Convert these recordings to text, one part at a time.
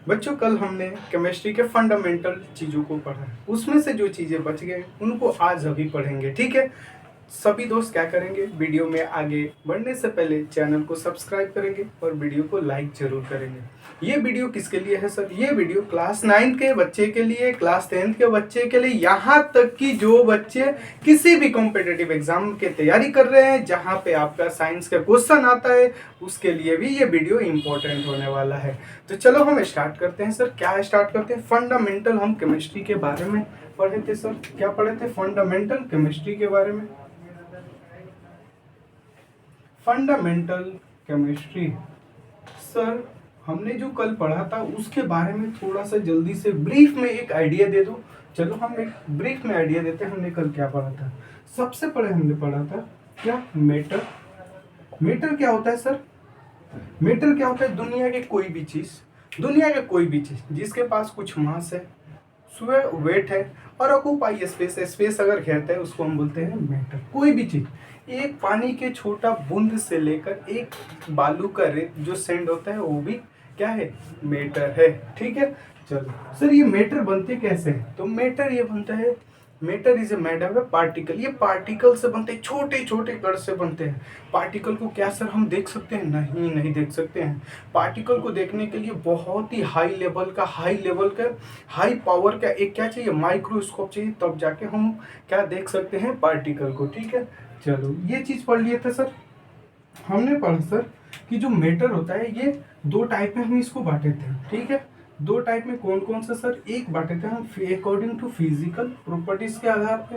बच्चों कल हमने केमिस्ट्री के फंडामेंटल चीज़ों को पढ़ा। उसमें से जो चीज़ें बच गए उनको आज अभी पढ़ेंगे, ठीक है। सभी दोस्त क्या करेंगे, वीडियो में आगे बढ़ने से पहले चैनल को सब्सक्राइब करेंगे और वीडियो को लाइक जरूर करेंगे। ये वीडियो किसके लिए है सर? ये वीडियो क्लास 9 के बच्चे के लिए, क्लास 10 के बच्चे के लिए, यहाँ तक कि जो बच्चे किसी भी कॉम्पिटिटिव एग्जाम की तैयारी कर रहे हैं जहाँ पे आपका साइंस का क्वेश्चन आता है, उसके लिए भी ये वीडियो इंपॉर्टेंट होने वाला है। तो चलो हम स्टार्ट करते हैं सर। क्या स्टार्ट करते हैं? फंडामेंटल हम केमिस्ट्री के बारे में पढ़े थे सर। क्या पढ़े थे? फंडामेंटल केमिस्ट्री के बारे में। फंडामेंटल केमिस्ट्री सर, हमने जो कल पढ़ा था उसके बारे में थोड़ा सा जल्दी से ब्रीफ में एक आइडिया दे दो। चलो हम एक ब्रीफ में आइडिया देते हैं। हमने कल क्या पढ़ा था? सबसे पहले हमने पढ़ा था क्या? मैटर। मैटर क्या होता है सर? मैटर क्या होता है? दुनिया के कोई भी चीज, दुनिया के कोई भी चीज जिसके पास कुछ मास है, वेट है और ऑक्यूपाई स्पेस, स्पेस अगर घेरता है उसको हम बोलते हैं मैटर। कोई भी चीज, एक पानी के छोटा बूंद से लेकर एक बालू का रेत जो सेंड होता है वो भी क्या है? मैटर है, ठीक है। चलो सर, ये मैटर बनते कैसे हैं? तो मैटर ये बनता है, matter is a made of A particle. ये पार्टिकल से बनते हैं, छोटे छोटे कण से बनते हैं। पार्टिकल को क्या सर हम देख सकते हैं? नहीं, नहीं देख सकते हैं। पार्टिकल को देखने के लिए बहुत ही हाई लेवल का, हाई पावर का एक क्या चाहिए? माइक्रोस्कोप चाहिए, तब जाके हम क्या देख सकते हैं? पार्टिकल को, ठीक है। चलो ये चीज पढ़ लिए थे सर। हमने पढ़ा सर कि जो मैटर होता है ये दो टाइप में हम इसको बांटे थे, ठीक है। दो टाइप में कौन कौन सा सर? एक बांटे थे हम अकॉर्डिंग टू फिजिकल प्रॉपर्टीज के आधार पे,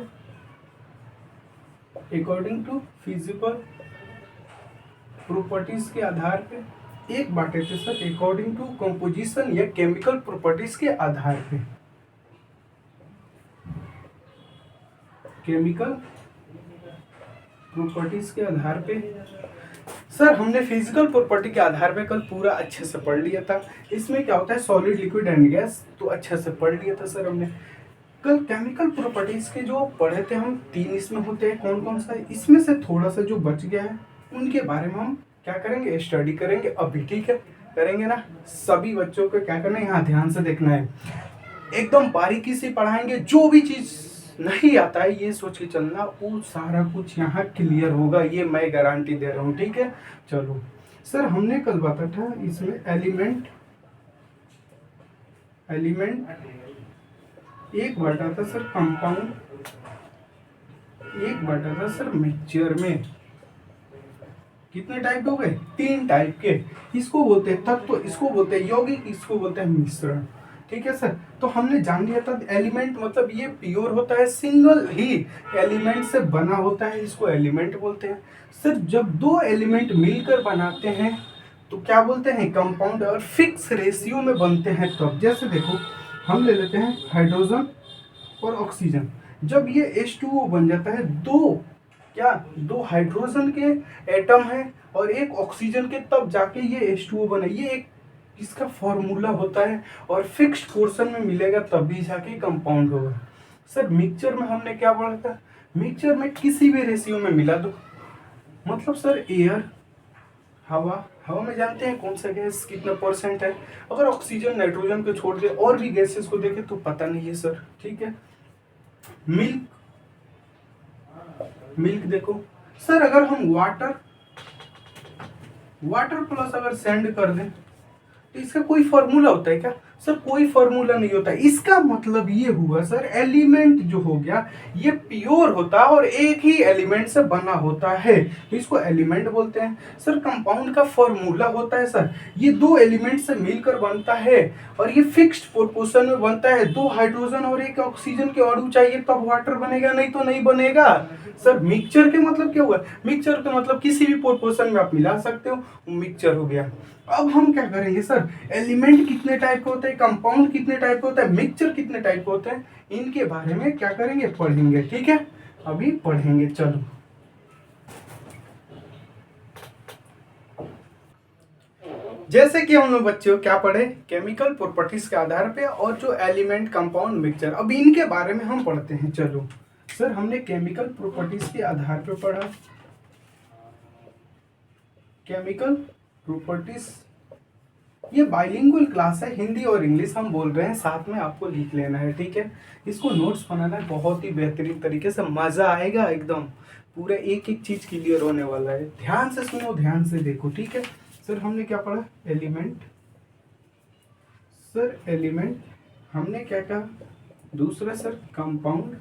अकॉर्डिंग टू फिजिकल प्रॉपर्टीज के आधार पे। एक बांटे थे सर अकॉर्डिंग टू कंपोजिशन या केमिकल प्रॉपर्टीज के आधार पे, केमिकल प्रॉपर्टीज के आधार पे। सर हमने फिजिकल प्रॉपर्टी के आधार पे कल पूरा अच्छे से पढ़ लिया था। इसमें क्या होता है? सॉलिड, लिक्विड एंड गैस, तो अच्छे से पढ़ लिया था सर हमने। कल केमिकल प्रॉपर्टीज के जो पढ़े थे हम, तीन इसमें होते हैं। कौन कौन सा है? इसमें से थोड़ा सा जो बच गया है उनके बारे में हम क्या करेंगे? स्टडी करेंगे अभी, ठीक है। करेंगे ना? सभी बच्चों को क्या करना है? यहाँ ध्यान से देखना है, एकदम बारीकी से पढ़ाएंगे। जो भी चीज नहीं आता है ये सोच के चलना, वो सारा कुछ यहाँ क्लियर होगा, ये मैं गारंटी दे रहा हूँ, ठीक है। चलो सर, हमने कल बाता था इसमें एलिमेंट, एक बांटा था सर कंपाउंड, एक बांटा था सर मिक्सचर में। कितने टाइप हो गए? तीन टाइप के। इसको बोलते हैं तत्व, इसको बोलते हैं यौगिक, इसको बोलते हैं मिश्रण, ठीक है सर। तो हमने जान लिया था एलिमेंट मतलब ये प्योर होता है, सिंगल ही एलिमेंट से बना होता है, इसको एलिमेंट बोलते हैं। सर जब दो एलिमेंट मिलकर बनाते हैं तो क्या बोलते हैं? कंपाउंड। और फिक्स रेशियो में बनते हैं तब, जैसे देखो हम ले लेते हैं हाइड्रोजन और ऑक्सीजन। जब ये H2O बन जाता है, दो क्या, दो हाइड्रोजन के एटम है और एक ऑक्सीजन के, तब जाके ये H2O बने। ये एक इसका फॉर्मूला होता है और फिक्स्ड पोर्शन में मिलेगा तभी जाके कंपाउंड होगा। सर मिक्सचर में हमने क्या पढ़ा था? मिक्सचर में किसी भी रेशियो में मिला दो, मतलब सर एयर, हवा, हवा में जानते हैं कौन सा गैस कितना परसेंट है। अगर ऑक्सीजन नाइट्रोजन को छोड़ दे और भी गैसेस को देखें तो पता नहीं है सर, ठीक है। मिल्क, मिल्क देखो सर, अगर हम वाटर, वाटर प्लस अगर सेंड कर दें तो इसका कोई फॉर्मूला होता है क्या? सर कोई फॉर्मूला नहीं होता। इसका मतलब ये हुआ सर, एलिमेंट जो हो गया ये प्योर होता है और एक ही एलिमेंट से बना होता है, तो इसको एलिमेंट बोलते हैं। सर कंपाउंड का फॉर्मूला होता है सर, ये दो एलिमेंट से मिलकर बनता है और ये फिक्स्ड प्रोपोर्शन में बनता है। दो हाइड्रोजन और एक ऑक्सीजन के अणु चाहिए तब वाटर बनेगा, नहीं तो नहीं बनेगा। सर मिक्सचर के मतलब क्या हुआ? मिक्सचर का मतलब किसी भी प्रोपोर्शन में आप मिला सकते हो, मिक्सचर हो गया। अब हम क्या करेंगे सर, एलिमेंट कितने टाइप के होते हैं, कंपाउंड कितने टाइप के होता है, मिक्सचर कितने टाइप के होते हैं, इनके बारे में क्या करेंगे? पढ़ेंगे, ठीक है। अभी पढ़ेंगे, चलो। जैसे कि हम लोग बच्चों क्या पढ़े? केमिकल प्रॉपर्टीज के आधार पे और जो एलिमेंट, कंपाउंड, मिक्सचर, अब इनके बारे में हम पढ़ते हैं। चलो सर, हमने केमिकल प्रॉपर्टीज के आधार पे पढ़ा, केमिकल प्रॉपर्टीज ये बाइलिंगुअल क्लास है, हिंदी और इंग्लिश हम बोल रहे हैं, साथ में आपको लिख लेना है, ठीक है। इसको नोट्स बनाना है बहुत ही बेहतरीन तरीके से, मज़ा आएगा एकदम, पूरा एक एक चीज़ क्लियर होने वाला है। ध्यान से सुनो, ध्यान से देखो, ठीक है। सर हमने क्या पढ़ा, एलिमेंट, सर एलिमेंट, हमने क्या कहा दूसरा सर कंपाउंड,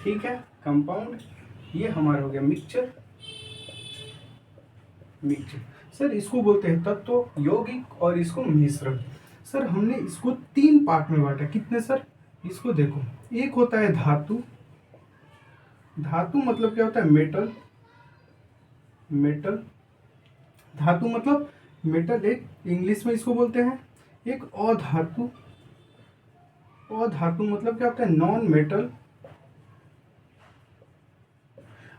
ठीक है, कंपाउंड, ये हमारा हो गया मिक्सचर, मिक्सचर सर इसको बोलते हैं तत्व, यौगिक और इसको मिश्रण। सर हमने इसको 3 पार्ट में बांटा, कितने सर, इसको देखो, एक होता है धातु, धातु मतलब क्या होता है, मेटल, मेटल, धातु मतलब मेटल, एक इंग्लिश में इसको बोलते हैं, एक अधातु, अधातु मतलब क्या होता है, नॉन मेटल,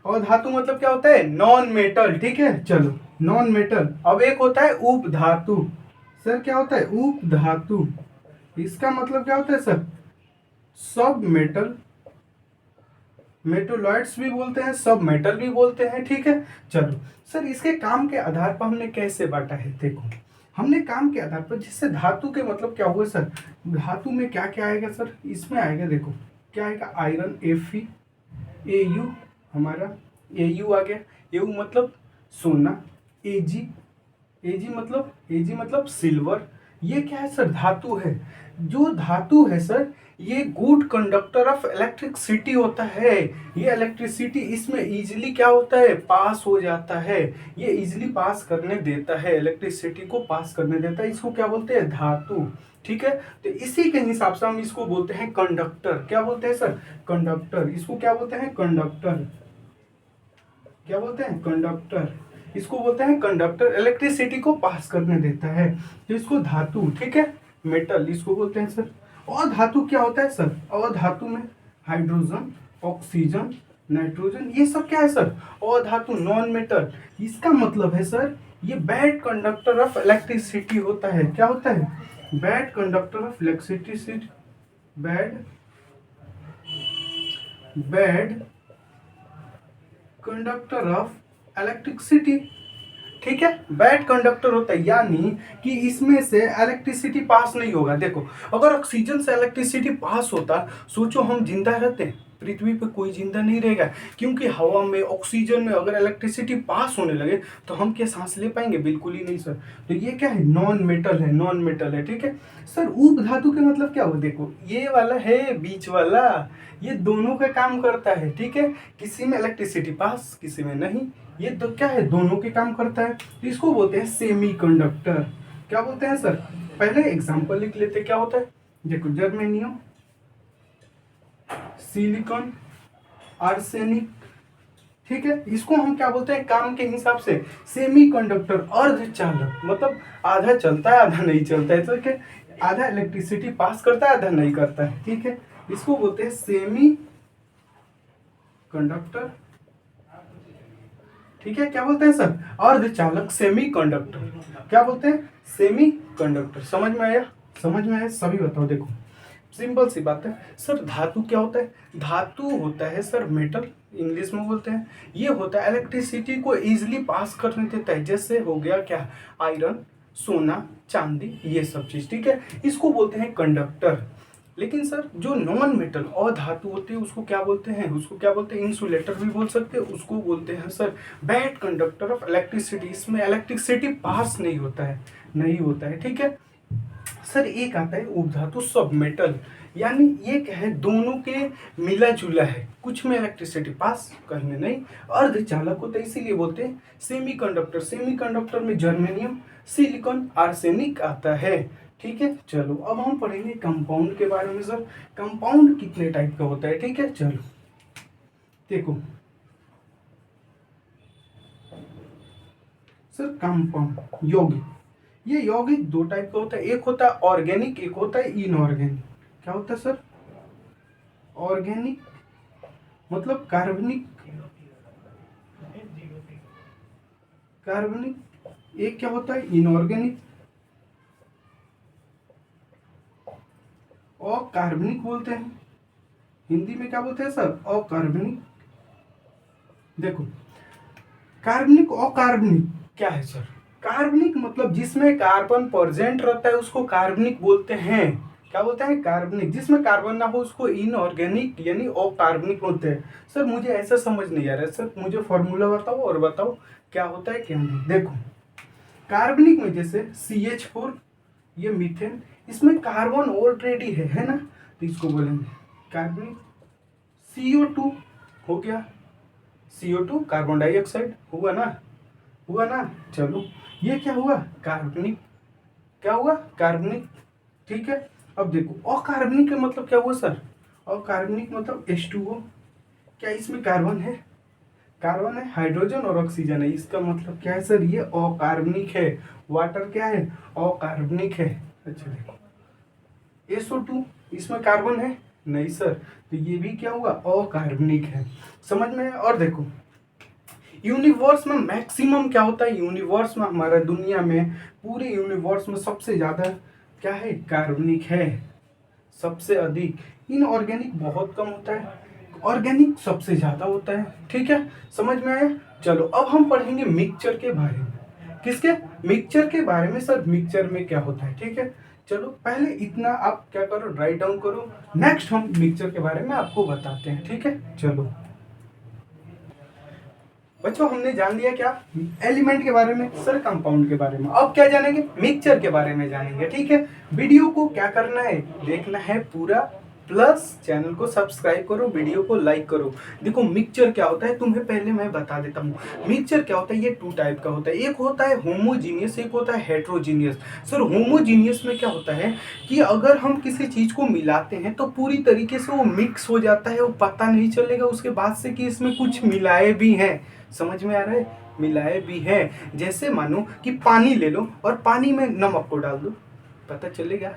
अधातु मतलब क्या होता है, नॉन मेटल, ठीक है, चलो नॉन मेटल। अब एक होता है उपधातु, सर क्या होता है, उपधातु, इसका मतलब क्या होता है सर, सब मेटल, मेटोलॉइड्स भी बोलते हैं, सब मेटल भी बोलते हैं, ठीक है। चलो सर इसके काम के आधार पर हमने कैसे बांटा है, देखो हमने काम के आधार पर, जिससे धातु के मतलब क्या हुआ सर, धातु में क्या क्या आएगा सर, इसमें आएगा, देखो क्या आएगा, आयरन Fe, Au हमारा Au आ गया, Au मतलब सोना, Ag, Ag मतलब सिल्वर, ये क्या है सर, धातु है। जो धातु है सर, ये गुड कंडक्टर ऑफ इलेक्ट्रिसिटी होता है, ये इलेक्ट्रिसिटी इसमें इजीली क्या होता है, पास हो जाता है, ये इजीली पास करने देता है, इलेक्ट्रिसिटी को पास करने देता है, इसको क्या बोलते हैं, धातु, ठीक है। तो इसी के हिसाब से हम इसको बोलते हैं कंडक्टर, क्या बोलते हैं सर, कंडक्टर, इसको क्या बोलते हैं, कंडक्टर, क्या बोलते हैं, कंडक्टर, इसको बोलते हैं कंडक्टर, इलेक्ट्रिसिटी को पास करने देता है, तो इसको धातु, ठीक है, मेटल इसको बोलते हैं सर। और धातु क्या होता है सर, और धातु में हाइड्रोजन, ऑक्सीजन, नाइट्रोजन, ये सब क्या है सर, और धातु, नॉन मेटल, इसका मतलब है सर ये बैड कंडक्टर ऑफ इलेक्ट्रिसिटी होता है, क्या होता है, bad conductor of electricity, bad, bad conductor of electricity, ठीक है, बैड कंडक्टर होता है, यानी कि इसमें से इलेक्ट्रिसिटी पास नहीं होगा। देखो अगर ऑक्सीजन से इलेक्ट्रिसिटी पास होता, सोचो हम जिंदा रहते हैं, पृथ्वी पे कोई जिंदा नहीं रहेगा, क्योंकि हवा में, ऑक्सीजन में अगर इलेक्ट्रिसिटी पास होने लगे तो हम क्या सांस ले पाएंगे, बिल्कुल ही नहीं सर। तो ये क्या है, नॉन मेटल है, नॉन मेटल है, ठीक है। सर उप धातु के मतलब क्या हो, देखो ये वाला है बीच वाला, ये दोनों का काम करता है, ठीक है, किसी में इलेक्ट्रिसिटी पास, किसी में नहीं, ये तो क्या है, दोनों के काम करता है, तो इसको बोलते हैं सेमीकंडक्टर, क्या बोलते हैं सर। पहले एग्जांपल लिख लेते, क्या होता है, देखो जर्मेनियम, सिलिकॉन, आर्सेनिक, ठीक है, इसको हम क्या बोलते हैं काम के हिसाब से, सेमीकंडक्टर, अर्धचालक, मतलब आधा चलता है आधा नहीं चलता है, ठीक है, आधा इलेक्ट्रिसिटी पास करता है आधा नहीं करता है, ठीक है, इसको बोलते हैं सेमी कंडक्टर, ठीक है, क्या बोलते हैं सर, अर्धचालक, सेमी कंडक्टर, क्या बोलते हैं, सेमी कंडक्टर। समझ में आया, समझ में आया, सभी बताओ, देखो सिंपल सी बात है सर। धातु क्या होता है, धातु होता है सर मेटल, इंग्लिश में बोलते हैं, ये होता है इलेक्ट्रिसिटी को इजीली पास करने देता है, जैसे हो गया क्या, आयरन, सोना, चांदी, ये सब चीज, ठीक है, इसको बोलते हैं कंडक्टर। लेकिन सर जो नॉन मेटल और धातु होती है उसको क्या बोलते हैं, उसको क्या बोलते हैं, इंसुलेटर भी बोल सकते हैं, उसको बोलते हैं sir bad conductor of electricity, इसमें इलेक्ट्रिसिटी पास नहीं होता है, नहीं होता है, ठीक है। सर एक आता है उपधातु, सब मेटल, यानी ये क्या है, दोनों के मिला जुला है, कुछ में इलेक्ट्रिसिटी पास, कहीं में नहीं, अर्धचालक होता है, इसीलिए बोलते हैं सेमीकंडक्टर। सेमीकंडक्टर में जर्मेनियम, सिलिकॉन, आर्सेनिक आता है, ठीक है। चलो अब हम पढ़ेंगे कंपाउंड के बारे में सर, कंपाउंड कितने टाइप का होता है, ठीक है। चलो देखो सर कंपाउंड, यौगिक, ये यौगिक 2 टाइप का होता है, एक होता है ऑर्गेनिक, एक होता है इनऑर्गेनिक। क्या होता है सर, ऑर्गेनिक मतलब कार्बनिक, कार्बनिक, एक क्या होता है इनऑर्गेनिक, अकार्बनिक बोलते हैं, हिंदी में क्या बोलते हैं सर, अकार्बनिक। देखो कार्बनिक, अकार्बनिक क्या है सर, कार्बनिक मतलब जिसमें कार्बन प्रेजेंट रहता है उसको कार्बनिक बोलते हैं। क्या बोलते हैं? कार्बनिक। जिसमें कार्बन ना हो उसको इनऑर्गेनिक यानी अकार्बनिक बोलते हैं। सर मुझे ऐसा समझ नहीं आ रहा है सर, मुझे फॉर्मूला बताओ और बताओ क्या होता है क्या नहीं। देखो कार्बनिक में जैसे CH4, ये मीथेन, इसमें कार्बन ऑलरेडी है ना, तो इसको बोलेंगे कार्बनिक। CO2 हो गया, CO2 कार्बन डाइऑक्साइड हुआ ना, हुआ ना। चलो ये क्या हुआ? कार्बनिक। क्या हुआ? कार्बनिक। ठीक है। अब देखो अकार्बनिक का मतलब क्या हुआ सर? अकार्बनिक मतलब H2O। क्या इसमें कार्बन है? कार्बन है, हाइड्रोजन और ऑक्सीजन है। इसका मतलब क्या है सर? ये अकार्बनिक है। वाटर क्या है? अकार्बनिक है। अच्छा देखो SO2, इसमें कार्बन है? नहीं सर, तो ये भी क्या हुआ? अकार्बनिक है। समझ में है? और देखो यूनिवर्स में मैक्सिमम क्या होता है? यूनिवर्स में, हमारा दुनिया में, पूरे यूनिवर्स में सबसे ज्यादा क्या है? कार्बनिक है सबसे अधिक। इनऑर्गेनिक बहुत कम होता है, ऑर्गेनिक सबसे ज्यादा होता है। ठीक है, समझ में आया? चलो अब हम पढ़ेंगे मिक्सचर के बारे में। किसके? मिक्सचर के बारे में। सर मिक्सचर में क्या होता है? ठीक है, चलो पहले इतना आप क्या करो, राइट डाउन करो। नेक्स्ट हम मिक्सचर के बारे में आपको बताते हैं। ठीक है, चलो बच्चों हमने जान लिया क्या? एलिमेंट के बारे में, सर कंपाउंड के बारे में। अब क्या जानेंगे? मिक्सचर के बारे में जानेंगे। ठीक है, वीडियो को क्या करना है? देखना है पूरा, प्लस चैनल को सब्सक्राइब करो, वीडियो को लाइक करो। देखो मिक्सचर क्या होता है तुम्हें पहले मैं बता देता हूँ। मिक्सचर क्या होता है? ये टू टाइप का होता है। एक होता है होमोजीनियस, एक होता है हेट्रोजीनियस। सर होमोजीनियस में क्या होता है कि अगर हम किसी चीज को मिलाते हैं तो पूरी तरीके से वो मिक्स हो जाता है, वो पता नहीं चलेगा उसके बाद से कि इसमें कुछ मिलाए भी हैं। समझ में आ रहा है? मिलाए भी हैं। जैसे मानो कि पानी ले लो और पानी में नमक को डाल दो, पता चलेगा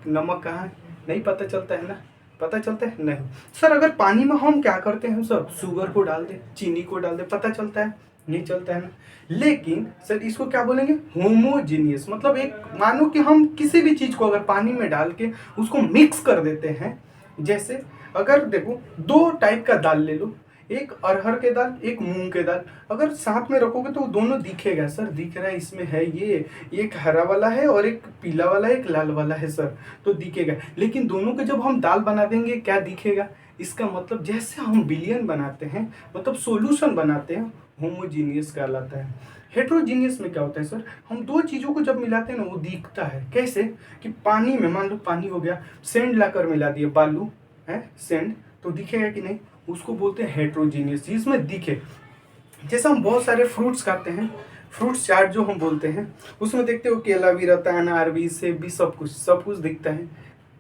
नमक कहाँ है? नहीं पता चलता है ना। पता चलता है? नहीं। सर अगर पानी में हम क्या करते हैं सर? शुगर को डाल दे, चीनी को डाल दे, पता चलता है? नहीं चलता है ना। लेकिन सर इसको क्या बोलेंगे? होमोजीनियस। मतलब एक मानो कि हम किसी भी चीज को अगर पानी में डाल के उसको मिक्स कर देते हैं। जैसे अगर देखो दो टाइप का दाल ले लो, एक अरहर के दाल, एक मूंग के दाल, अगर साथ में रखोगे तो दोनों दिखेगा। सर दिख रहा है इसमें है ये, एक हरा वाला है और एक पीला वाला है, एक लाल वाला है सर, तो दिखेगा। लेकिन दोनों के जब हम दाल बना देंगे क्या दिखेगा? इसका मतलब जैसे हम विलियन बनाते हैं, मतलब सॉल्यूशन बनाते हैं, होमोजीनियस कहलाता है। हेट्रोजीनियस में क्या होता है सर? हम दो चीजों को जब मिलाते हैं ना वो दिखता है। कैसे? कि पानी में मान लो पानी हो गया, सेंड लाकर मिला दिए, बालू है सेंड, तो दिखेगा कि नहीं? उसको बोलते हैं हेट्रोजीनियस, जिसमें दिखे। जैसे हम बहुत सारे फ्रूट्स खाते हैं, फ्रूट्स चाट जो हम बोलते हैं, उसमें देखते हो केला भी रहता है, अनार भी, सेब भी, सब कुछ दिखता है।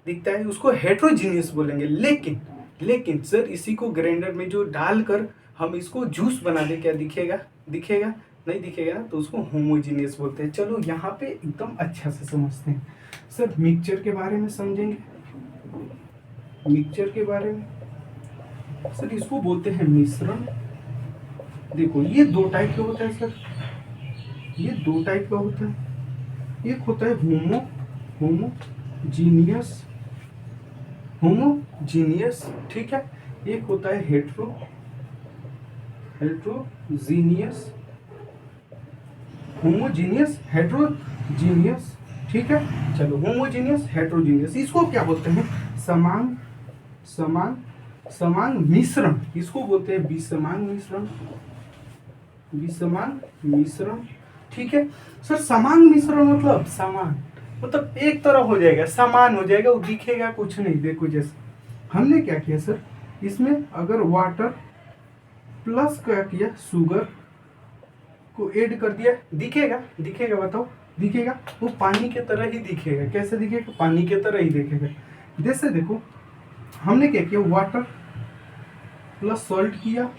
दिखता है, उसको हेट्रोजीनियस बोलेंगे। लेकिन सर इसी को ग्राइंडर में जो डालकर हम इसको जूस बना दे, क्या दिखेगा? दिखेगा? नहीं दिखेगा ना, तो उसको होमोजीनियस बोलते हैं। चलो यहाँ पे एकदम अच्छा से समझते हैं। सर मिक्सचर के बारे में समझेंगे। मिक्सचर के बारे में सर इसको बोलते हैं मिश्रण। देखो ये दो टाइप का होता है सर, ये दो टाइप का होता है। एक होता है होमोजीनियस, होमोजीनियस, ठीक है। एक होता है हेट्रोजीनियस, होमोजीनियस, हेट्रोजीनियस, ठीक है। चलो होमोजीनियस, हेट्रोजीनियस, इसको क्या बोलते हैं? समान समान समान मिश्रण, इसको बोलते हैं विसमान मिश्रण, विसमान मिश्रण, ठीक है। सर समान मिश्रण मतलब समान, मतलब एक तरह हो जाएगा, समान हो जाएगा, वो दिखेगा कुछ नहीं। देखो जैसे हमने क्या किया सर, इसमें अगर वाटर प्लस क्या किया, शुगर को ऐड कर दिया, दिखेगा? दिखेगा? बताओ दिखेगा? वो पानी के तरह ही दिखेगा। कैसे दिखेगा? पानी के तरह ही दिखेगा। जैसे देखो हमने क्या किया, वाटर प्लस सॉल्ट किया,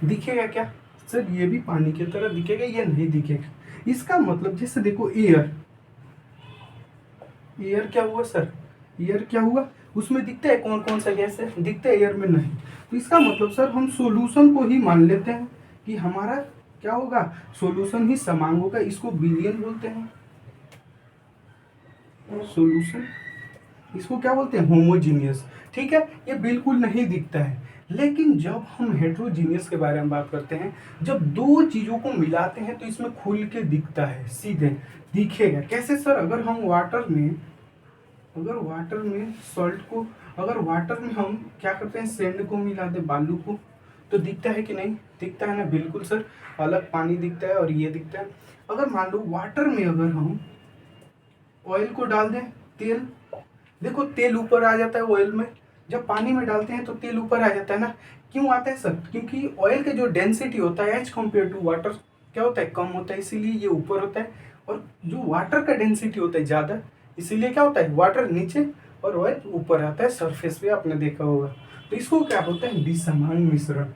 दिखेगा क्या? सर ये भी पानी की तरह दिखेगा, ये नहीं दिखेगा। इसका मतलब जैसे देखो एयर, एयर क्या हुआ सर? एयर क्या हुआ? उसमें दिखता है कौन कौन सा गैस है? दिखता है, एयर में नहीं। तो इसका मतलब सर हम सॉल्यूशन को ही मान लेते हैं कि हमारा क्या होगा, सॉल्यूशन ही समान होगा। इसको बिलियन बोलते हैं, सॉल्यूशन। इसको क्या बोलते हैं? होमोजीनियस, ठीक है। ये बिल्कुल नहीं दिखता है, लेकिन जब हम हेट्रोजीनियस के बारे में बात करते हैं, जब दो चीजों को मिलाते हैं तो इसमें खुल के दिखता है, सीधे दिखेगा। कैसे सर? अगर वाटर में सॉल्ट को, अगर वाटर में हम क्या करते हैं, सैंड को मिला दे, बालू को, तो दिखता है कि नहीं? दिखता है ना, बिल्कुल सर। अलग पानी दिखता है और ये दिखता है। अगर मान लो वाटर में अगर हम ऑयल को डाल दें, तेल, देखो तेल ऊपर आ जाता है ऑयल में। जब पानी में डालते हैं तो तेल ऊपर आ जाता है ना। क्यों आता है सर? क्योंकि ऑयल का जो डेंसिटी होता है एज कम्पेयर टू वाटर क्या होता है, कम होता है, इसीलिए ये ऊपर होता है। और जो वाटर का डेंसिटी होता है ज़्यादा, इसीलिए क्या होता है, वाटर नीचे और ऑयल ऊपर आता है सरफेस पे, आपने देखा होगा। तो इसको क्या बोलते हैं, विषमान मिश्रण।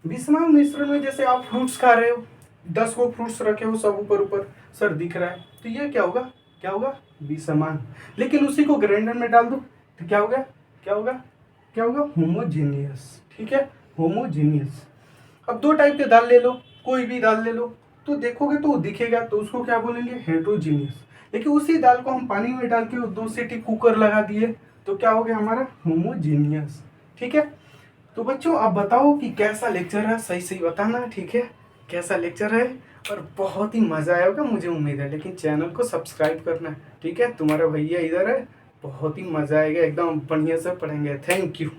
विषमान मिश्रण में जैसे आप फ्रूट्स खा रहे हो, 10 को फ्रूट्स रखे हो, सब ऊपर ऊपर सर दिख रहा है, तो ये क्या होगा, क्या होगा, विषमान। लेकिन उसी को ग्राइंडर में डाल दो तो क्या होगा, क्या होगा, क्या होगा, होमोजीनियस। ठीक है, होमोजीनियस। अब दो टाइप के दाल ले लो, कोई भी दाल ले लो, तो देखोगे तो वो दिखेगा, तो उसको क्या बोलेंगे, हेट्रोजीनियस। लेकिन उसी दाल को हम पानी में डाल के 2 सीटी कुकर लगा दिए तो क्या हो गया हमारा, होमोजीनियस। ठीक है। तो बच्चों आप बताओ कि कैसा लेक्चर है, सही सही बताना, ठीक है, कैसा लेक्चर है। और बहुत ही मज़ा आया होगा मुझे उम्मीद है, लेकिन चैनल को सब्सक्राइब करना, ठीक है। तुम्हारा भैया इधर है, बहुत ही मज़ा आएगा, एकदम बढ़िया से पढ़ेंगे। Thank you.